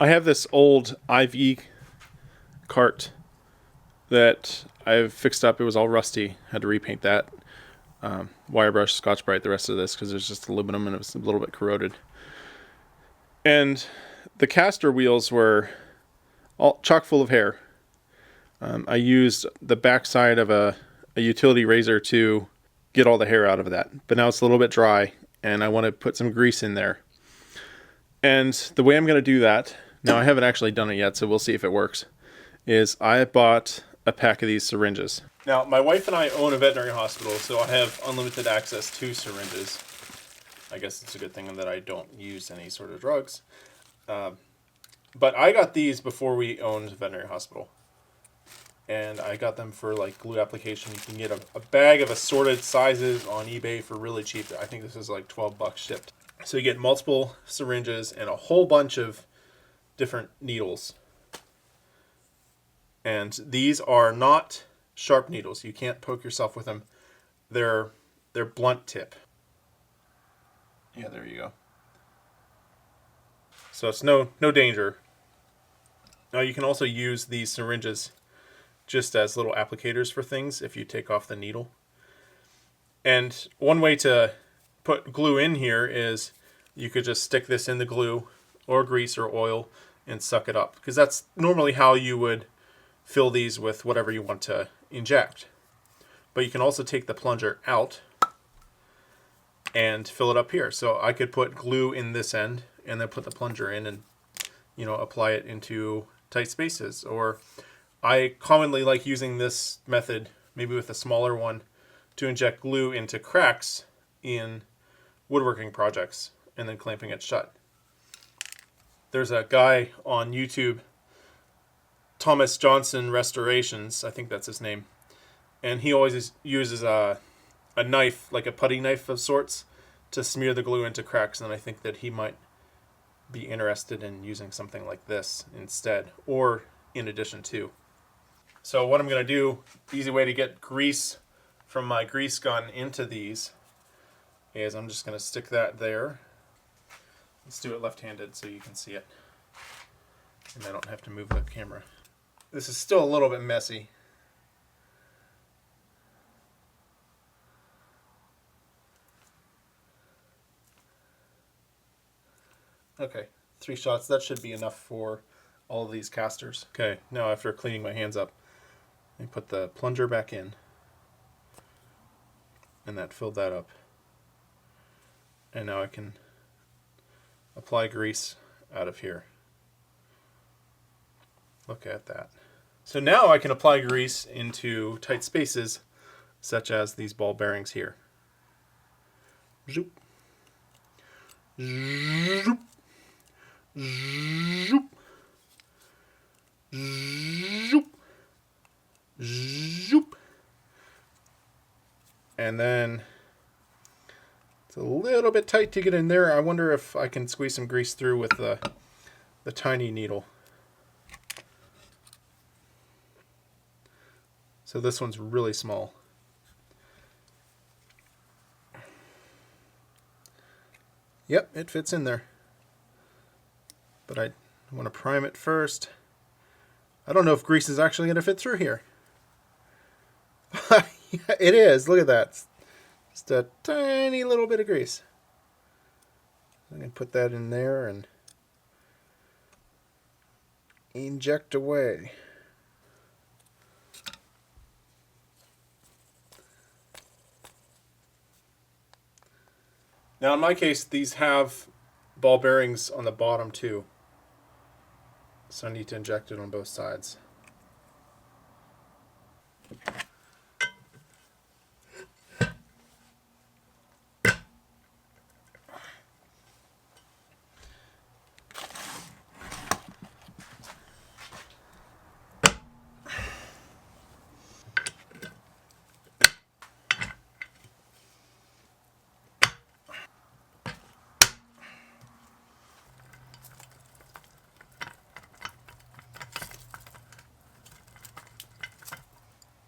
I have this old IV cart that I've fixed up. It was all rusty. Had to repaint that. Wire brush, Scotch-Brite the rest of this because there's just aluminum and it was a little bit corroded. And the caster wheels were all chock full of hair. I used the backside of a utility razor to get all the hair out of that. But now it's a little bit dry and I want to put some grease in there. And the way I'm going to do that, now I haven't actually done it yet, so we'll see if it works, is I bought a pack of these syringes. Now, my wife and I own a veterinary hospital, so I have unlimited access to syringes. I guess it's a good thing that I don't use any sort of drugs. But I got these before we owned a veterinary hospital. And I got them for like glue application. You can get a bag of assorted sizes on eBay for really cheap. I think this is like $12 shipped. So you get multiple syringes and a whole bunch of different needles. And these are not sharp needles. You can't poke yourself with them. They're blunt tip. Yeah, there you go. So it's no danger. Now you can also use these syringes just as little applicators for things if you take off the needle. And one way to put glue in here is you could just stick this in the glue or grease or oil and suck it up, because that's normally how you would fill these with whatever you want to inject. But you can also take the plunger out and fill it up here. So I could put glue in this end and then put the plunger in and, you know, apply it into tight spaces. Or I commonly like using this method, maybe with a smaller one, to inject glue into cracks in woodworking projects and then clamping it shut. There's a guy on YouTube, Thomas Johnson Restorations, I think that's his name, and he always uses a knife, like a putty knife of sorts, to smear the glue into cracks, and I think that he might be interested in using something like this instead, or in addition to. So what I'm going to do, the easy way to get grease from my grease gun into these is I'm just going to stick that there. Let's do it left-handed so you can see it, and I don't have to move the camera. This is still a little bit messy. Okay, 3 shots. That should be enough for all of these casters. Okay, now after cleaning my hands up, I put the plunger back in, and that filled that up. And now I can apply grease out of here. Look at that. So now I can apply grease into tight spaces, such as these ball bearings here. Zoop. Zoop. Zoop. Zoop. Zoop. And then it's a little bit tight to get in there. I wonder if I can squeeze some grease through with the tiny needle. So this one's really small. Yep, it fits in there. But I want to prime it first. I don't know if grease is actually going to fit through here. It is. Look at that. Just a tiny little bit of grease. I'm going to put that in there and inject away. Now in my case, these have ball bearings on the bottom too. So I need to inject it on both sides.